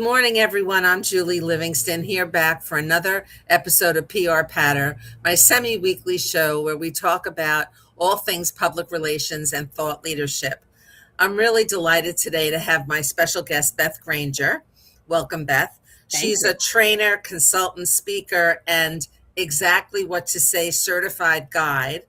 morning, everyone. I'm Julie Livingston here back for another episode of PR Patter, my semi weekly show where we talk about all things public relations and thought leadership. I'm really delighted today to have my special guest, Beth Granger. Welcome, Beth. Thank She's you. a trainer, consultant, speaker, and exactly what to say certified guide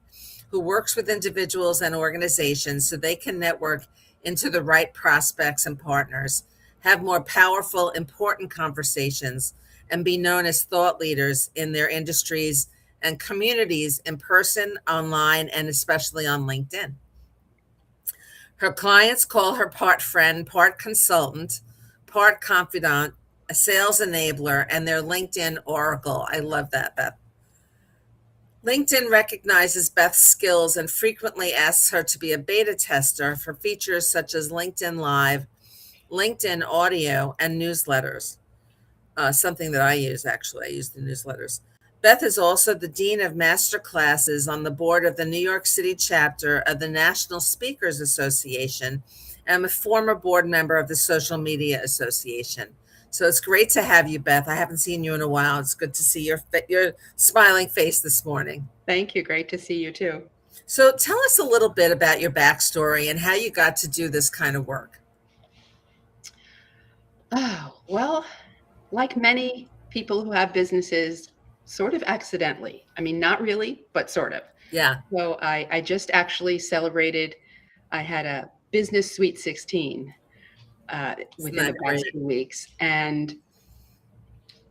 who works with individuals and organizations so they can network into the right prospects and partners, have more powerful, important conversations, and be known as thought leaders in their industries and communities in person, online, and especially on LinkedIn. Her clients call her part friend, part consultant, part confidant, a sales enabler, and their LinkedIn oracle. I love that, Beth. LinkedIn recognizes Beth's skills and frequently asks her to be a beta tester for features such as LinkedIn Live, LinkedIn Audio, and newsletters. Something that I use, actually. I use the newsletters. Beth is also the Dean of Master Classes on the board of the New York City chapter of the National Speakers Association and a former board member of the Social Media Association. So it's great to have you, Beth. I haven't seen you in a while. It's good to see your smiling face this morning. Thank you. Great to see you too. So tell us a little bit about your backstory and how you got to do this kind of work. Oh, well, like many people who have businesses, sort of accidentally. I mean, not really, but sort of. Yeah, So I just actually celebrated, I had a business Sweet 16 isn't within the that past great? few weeks. And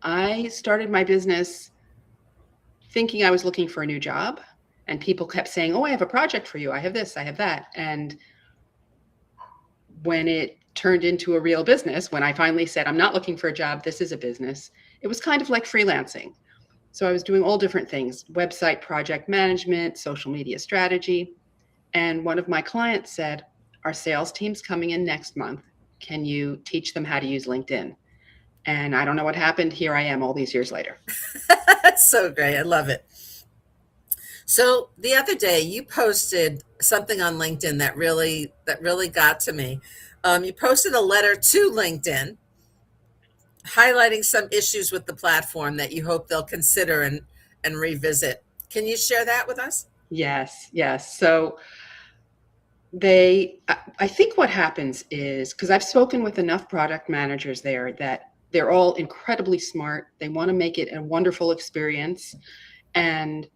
I started my business thinking I was looking for a new job. And people kept saying, "Oh, I have a project for you. I have this, I have that." And when it turned into a real business, when I finally said, "I'm not looking for a job, this is a business," it was kind of like freelancing. So I was doing all different things: website project management, social media strategy. And one of my clients said, "Our sales team's coming in next month. Can you teach them how to use LinkedIn?" And I don't know what happened. Here I am all these years later. That's so great. I love it. So the other day you posted something on LinkedIn that really got to me. You posted a letter to LinkedIn highlighting some issues with the platform that you hope they'll consider and revisit. Can you share that with us? Yes, yes. So I think what happens is, because I've spoken with enough product managers there, that they're all incredibly smart. They want to make it a wonderful experience. And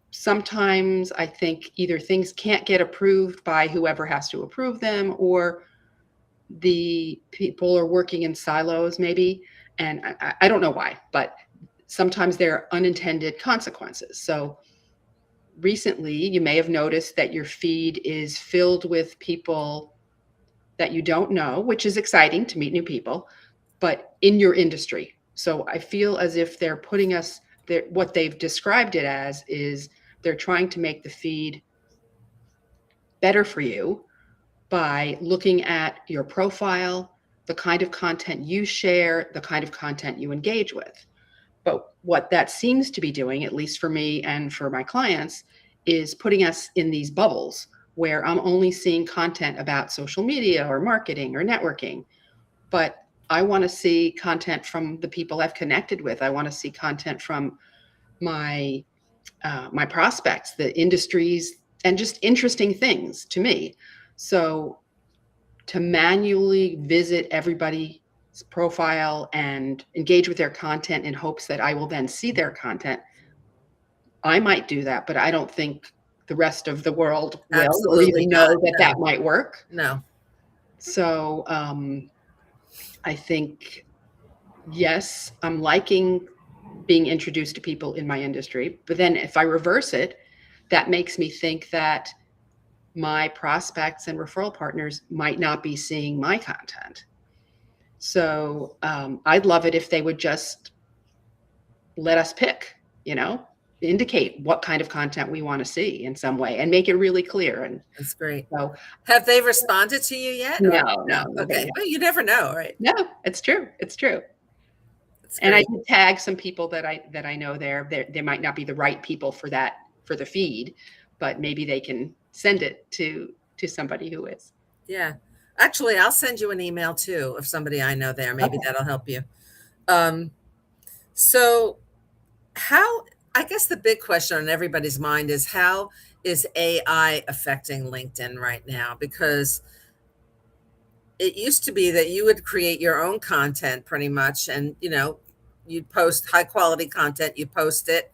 sometimes I think either things can't get approved by whoever has to approve them, or the people are working in silos, maybe. And I don't know why, but sometimes there are unintended consequences. So recently, you may have noticed that your feed is filled with people that you don't know, which is exciting to meet new people, but in your industry. So I feel as if they're putting us there. What they've described it as is they're trying to make the feed better for you by looking at your profile, the kind of content you share, the kind of content you engage with. But what that seems to be doing, at least for me and for my clients, is putting us in these bubbles where I'm only seeing content about social media or marketing or networking. But I want to see content from the people I've connected with. I want to see content from my my prospects, the industries, and just interesting things to me. So to manually visit everybody's profile and engage with their content in hopes that I will then see their content, I might do that, but I don't think the rest of the world will or Absolutely even not. know that that No, might work. no. So I think, yes, I'm liking being introduced to people in my industry. But then if I reverse it, that makes me think that my prospects and referral partners might not be seeing my content. So I'd love it if they would just let us pick, you know, indicate what kind of content we want to see in some way and make it really clear. And That's great. so, Have they responded to you yet? Or no, no? no, nobody Okay. has. Well, you never know, right? No, it's true. It's true. That's And I great. did tag some people that I know there. They might not be the right people for that for the feed, but maybe they can send it to somebody who is. Yeah. Actually, I'll send you an email too of somebody I know there. Maybe Okay. that'll help you. Um, so how, I guess the big question on everybody's mind is how is AI affecting LinkedIn right now? Because it used to be that you would create your own content pretty much, and you'd post high quality content, you post it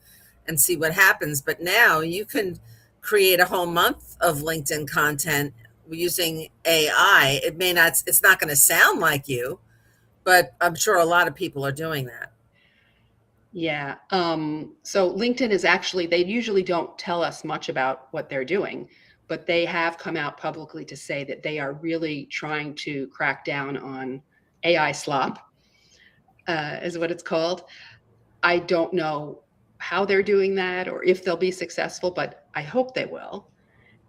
and see what happens. But now you can create a whole month of LinkedIn content using AI. It's not going to sound like you, but I'm sure a lot of people are doing that. Yeah. So LinkedIn is actually, they usually don't tell us much about what they're doing, but they have come out publicly to say that they are really trying to crack down on AI slop, is what it's called. I don't know how they're doing that or if they'll be successful, but I hope they will.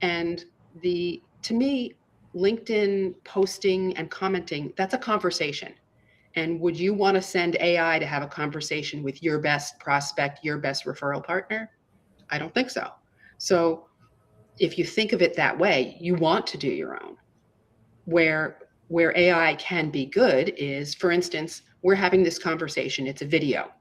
And to me, LinkedIn posting and commenting, that's a conversation. And would you want to send AI to have a conversation with your best prospect, your best referral partner? I don't think so. So if you think of it that way, you want to do your own. Where AI can be good is, for instance, we're having this conversation, it's a video.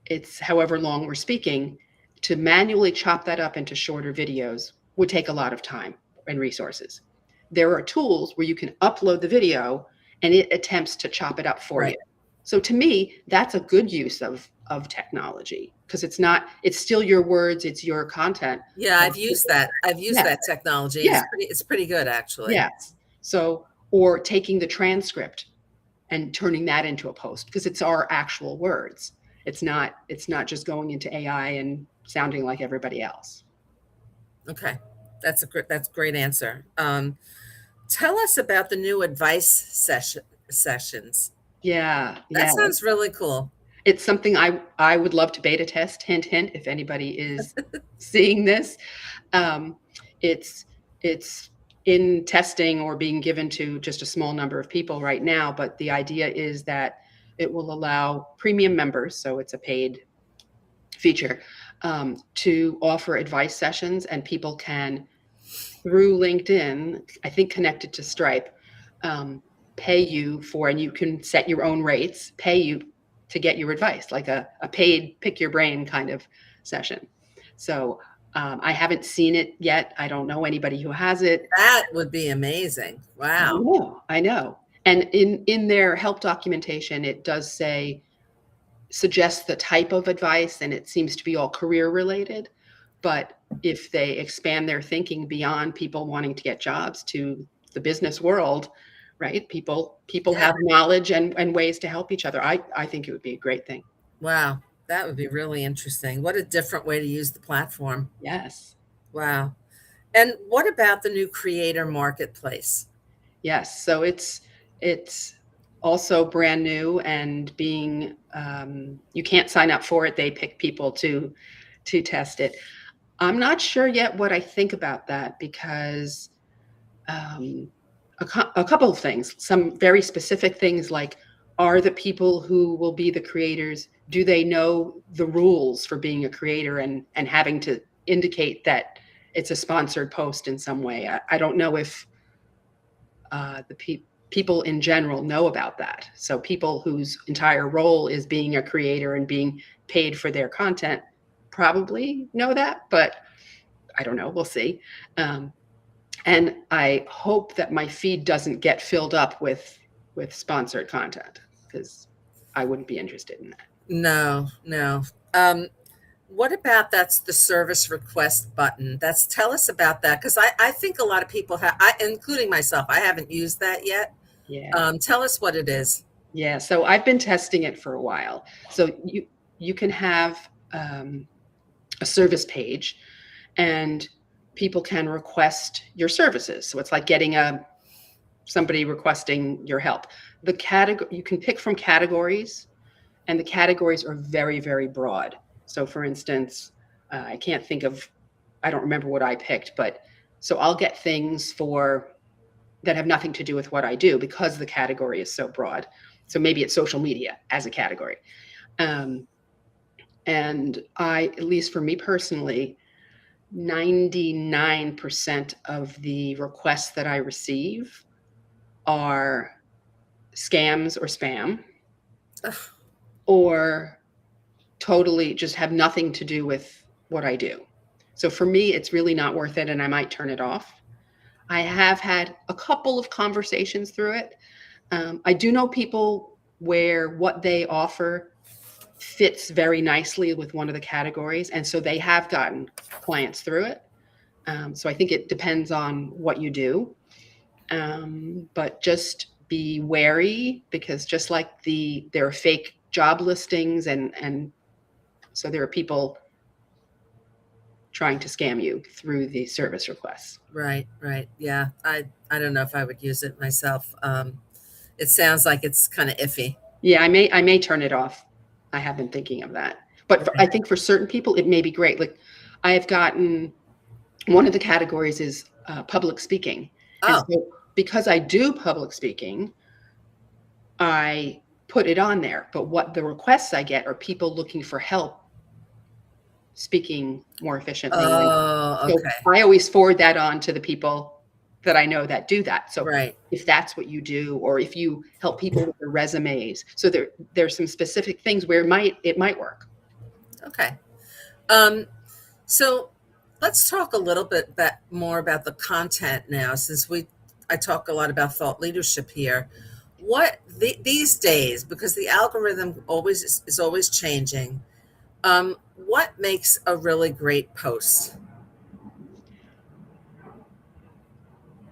It's however long we're speaking. To manually chop that up into shorter videos would take a lot of time and resources. There are tools where you can upload the video and it attempts to chop it up for you. Right. So to me, that's a good use of technology because it's still your words, it's your content. Yeah, I've used that. I've used Yeah, that technology. yeah, It's pretty good actually. yes. So, or taking the transcript and turning that into a post because it's our actual words. It's not just going into AI and sounding like everybody else. Okay. That's a great answer. Tell us about the new advice sessions. Yeah, That yeah. sounds really cool. It's something I would love to beta test. Hint, hint. If anybody is seeing this, um, it's it's in testing or being given to just a small number of people right now. But the idea is that it will allow premium members, so it's a paid feature, to offer advice sessions, and people can, through LinkedIn, I think connected to Stripe, um, pay you for, and you can set your own rates, pay you to get your advice, like a paid pick your brain kind of session. So I haven't seen it yet. I don't know anybody who has it. That would be amazing. I Wow. know, I know. And in their help documentation, it does say suggest the type of advice, and it seems to be all career related. But if they expand their thinking beyond people wanting to get jobs to the business world, right? People Yeah. have knowledge and ways to help each other. I think it would be a great thing. Wow. That would be really interesting. What a different way to use the platform. Yes. Wow. And what about the new creator marketplace? Yes. So it's also brand new and being you can't sign up for it. They pick people to test it. I'm not sure yet what I think about that because um, a couple of things, some very specific things like, are the people who will be the creators, do they know the rules for being a creator and having to indicate that it's a sponsored post in some way? I don't know if people in general know about that. So people whose entire role is being a creator and being paid for their content probably know that, but I don't know. We'll see. Um, and I hope that my feed doesn't get filled up with sponsored content because I wouldn't be interested in that. No, no. What about that's the service request button? Tell us about that because I think a lot of people have, including myself, I haven't used that yet. Yeah. Tell us what it is. Yeah. So I've been testing it for a while. So you can have a service page and people can request your services. So it's like getting somebody requesting your help. The category, you can pick from categories, and the categories are very, very broad. So for instance, I can't think of, I don't remember what I picked, but so I'll get things that have nothing to do with what I do because the category is so broad. So maybe it's social media as a category. Um, and at least for me personally, 99% of the requests that I receive are scams or spam, Ugh, or totally just have nothing to do with what I do. So for me, it's really not worth it, and I might turn it off. I have had a couple of conversations through it. I do know people where what they offer fits very nicely with one of the categories, and so they have gotten clients through it. So I think it depends on what you do, but just be wary, because just like there are fake job listings, and so there are people trying to scam you through the service requests. right, right. Yeah. I don't know if I would use it myself. It sounds like it's kind of iffy. Yeah, I may turn it off. I have been thinking of that. But I Okay. think for certain people, it may be great. Like, I have gotten, one of the categories is public speaking. And Oh, so because I do public speaking, I put it on there. But what the requests I get are people looking for help speaking more efficiently. And oh, so okay. I always forward that on to the people that I know that do that. So Right. if that's what you do, or if you help people with their resumes, so there's some specific things where it might work. Okay. Um, so let's talk a little bit more about the content now, since I talk a lot about thought leadership here. These days, because the algorithm is always changing, what makes a really great post?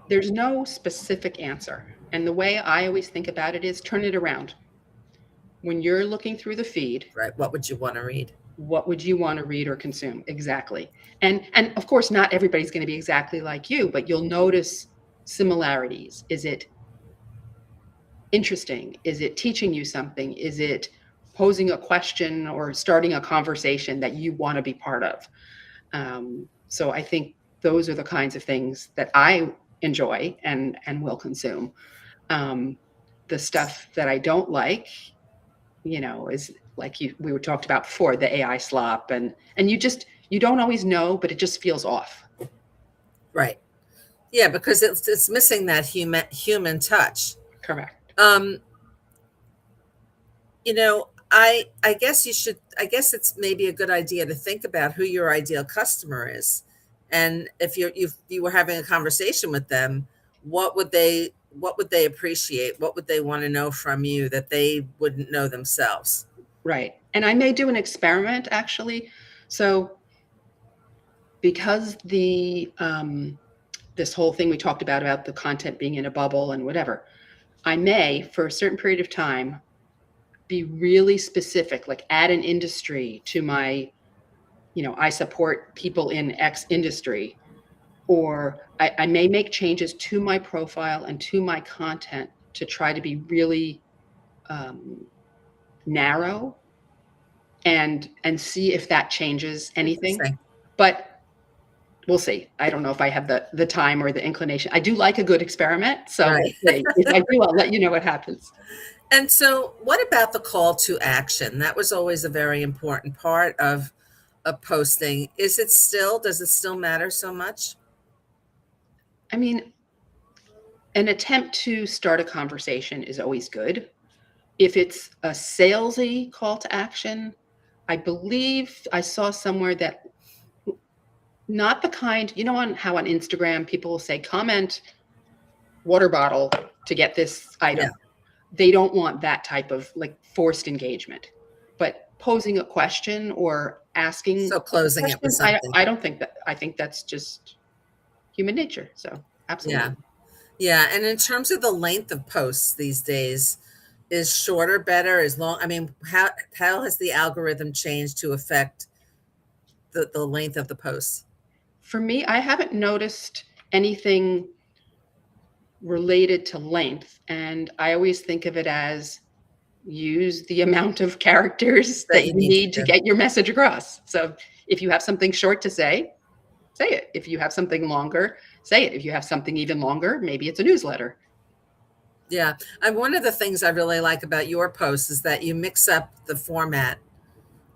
There's no specific answer. And the way I always think about it is turn it around. When you're looking through the feed, Right? What would you want to read? what would you want to read or consume? Exactly. And of course, not everybody's going to be exactly like you, but you'll notice similarities. Is it interesting? Is it teaching you something? Is it posing a question or starting a conversation that you want to be part of? So I think those are the kinds of things that I enjoy and will consume. The stuff that I don't like, is like we were talked about before, the AI slop, and you don't always know, but it just feels off. Right. Yeah, because it's missing that human touch. Correct. I guess I guess it's maybe a good idea to think about who your ideal customer is. And if you were having a conversation with them, what would they appreciate? What would they want to know from you that they wouldn't know themselves? Right. And I may do an experiment, actually. So because this whole thing we talked about the content being in a bubble and whatever, I may, for a certain period of time, be really specific, like add an industry to my, I support people in X industry, or I may make changes to my profile and to my content to try to be really narrow, and see if that changes anything. Interesting. But we'll see. I don't know if I have the time or the inclination. I do like a good experiment, so Right. we'll see. If I do, I'll let you know what happens. And so, what about the call to action? That was always a very important part of posting. Does it still matter so much? I mean, an attempt to start a conversation is always good. If it's a salesy call to action, I believe I saw somewhere that, not the kind, on how on Instagram people will say, comment water bottle to get this item. Yeah. They don't want that type of like forced engagement, but posing a question or asking So closing it with something. I don't think that. I think that's just human nature. So absolutely. Yeah. Yeah. And in terms of the length of posts these days, is shorter better? Is long? I mean, how has the algorithm changed to affect the length of the posts? For me, I haven't noticed anything related to length, and I always think of it as use the amount of characters That that you you need to to. get your message across. So if you have something short to say it. If you have something longer, say it. If you have something even longer, maybe it's a newsletter. Yeah. And one of the things I really like about your posts is that you mix up the format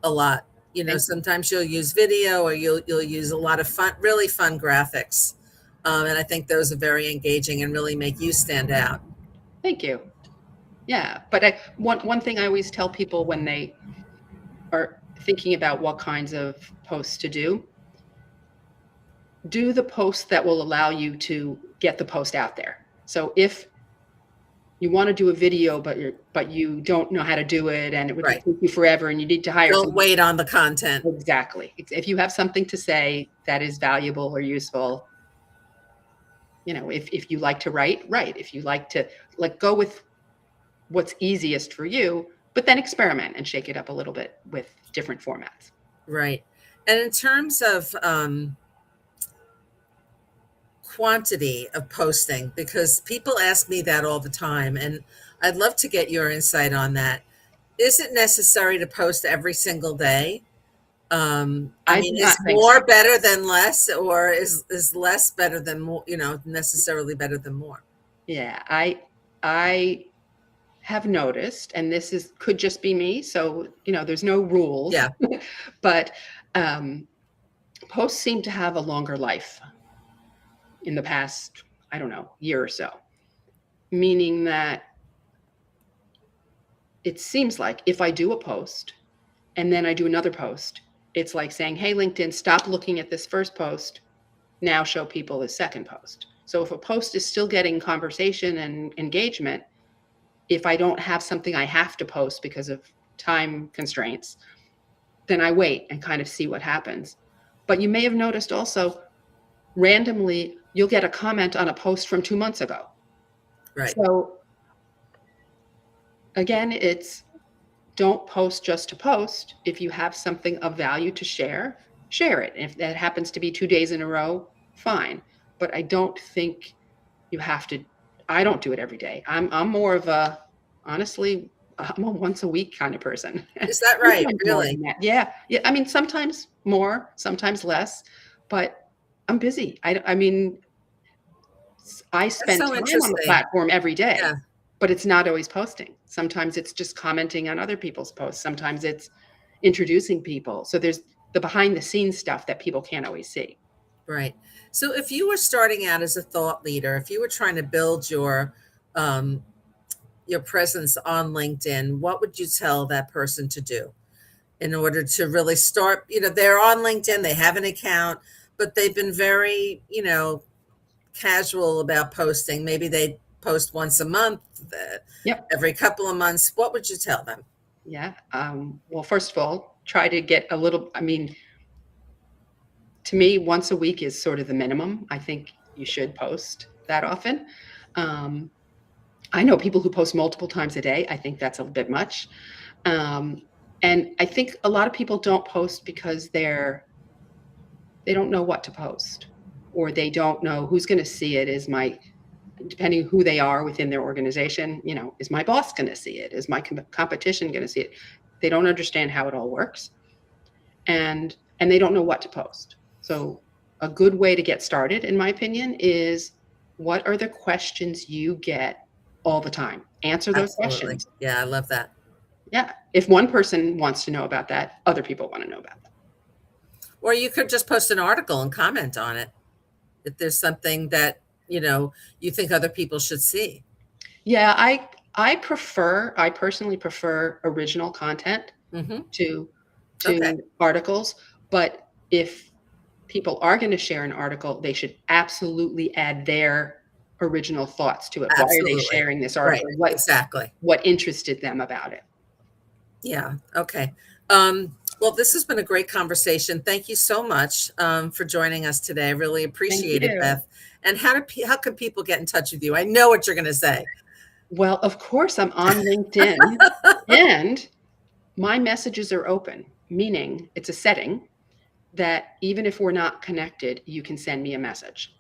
a lot. And sometimes you'll use video, or you'll use a lot of fun, really fun graphics. And I think those are very engaging and really make you stand out. thank you. Yeah, but one thing I always tell people when they are thinking about what kinds of posts to do the posts that will allow you to get the post out there. So if you want to do a video, but you don't know how to do it, and it would Right. take you forever, and you need to hire Don't someone. wait on the content. Exactly. If you have something to say that is valuable or useful, if you like to write, if you like to go with what's easiest for you, but then experiment and shake it up a little bit with different formats. Right. And in terms of quantity of posting, because people ask me that all the time, and I'd love to get your insight on that. Is it necessary to post every single day? I mean, do is not think more so. better than less, or is less better than more, necessarily better than more? Yeah, I have noticed, and this could just be me, so there's no rules. Yeah. But posts seem to have a longer life in the past, I don't know, year or so. Meaning that it seems like if I do a post and then I do another post, it's like saying, hey, LinkedIn, stop looking at this first post. Now show people the second post. So if a post is still getting conversation and engagement, if I don't have something I have to post because of time constraints, then I wait and kind of see what happens. But you may have noticed also, randomly, you'll get a comment on a post from 2 months ago. Right. So again, it's don't post just to post. If you have something of value to share it. If that happens to be 2 days in a row, fine. But I don't think you have to. I don't do it every day. I'm more of honestly, I'm a once a week kind of person. Is that right? Really? Yeah. I mean, sometimes more, sometimes less, but I'm busy. I mean, I That's spend so time on the interesting. platform every day, Yeah. but it's not always posting. Sometimes it's just commenting on other people's posts. Sometimes it's introducing people. So there's the behind the scenes stuff that people can't always see. Right. So if you were starting out as a thought leader, if you were trying to build um, your presence on LinkedIn, what would you tell that person to do in order to really start? They're on LinkedIn, they have an account, but they've been very, casual about posting. Maybe they post once a month, Yep. every couple of months. What would you tell them? Yeah. Well, first of all, try to get a little, I mean, to me, once a week is sort of the minimum. I think you should post that often. I know people who post multiple times a day. I think that's a bit much. And I think a lot of people don't post because they don't know what to post, or they don't know who's going to see it. Depending who they are within their organization, is my boss going to see it? Is my competition going to see it? They don't understand how it all works, and they don't know what to post. So a good way to get started, in my opinion, is what are the questions you get all the time? Answer those Absolutely. questions. Yeah, I love that. Yeah. If one person wants to know about that, other people want to know about that. Or you could just post an article and comment on it if there's something that, you think other people should see. Yeah, I personally prefer original content Mm-hmm. to Okay. articles, but if people are going to share an article, they should absolutely add their original thoughts to it. Why are they Absolutely. sharing this Right. article? Exactly. What interested them about it? Yeah. Okay. Well, this has been a great conversation. Thank you so much for joining us today. I really appreciate it, you. Beth. And how can people get in touch with you? I know what you're going to say. Well, of course, I'm on LinkedIn, and my messages are open, meaning it's a setting that even if we're not connected, you can send me a message.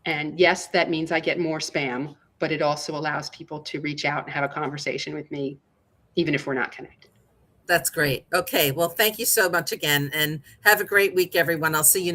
And yes, that means I get more spam, but it also allows people to reach out and have a conversation with me, even if we're not connected. That's great. Okay. Well, thank you so much again, and have a great week, everyone. I'll see you next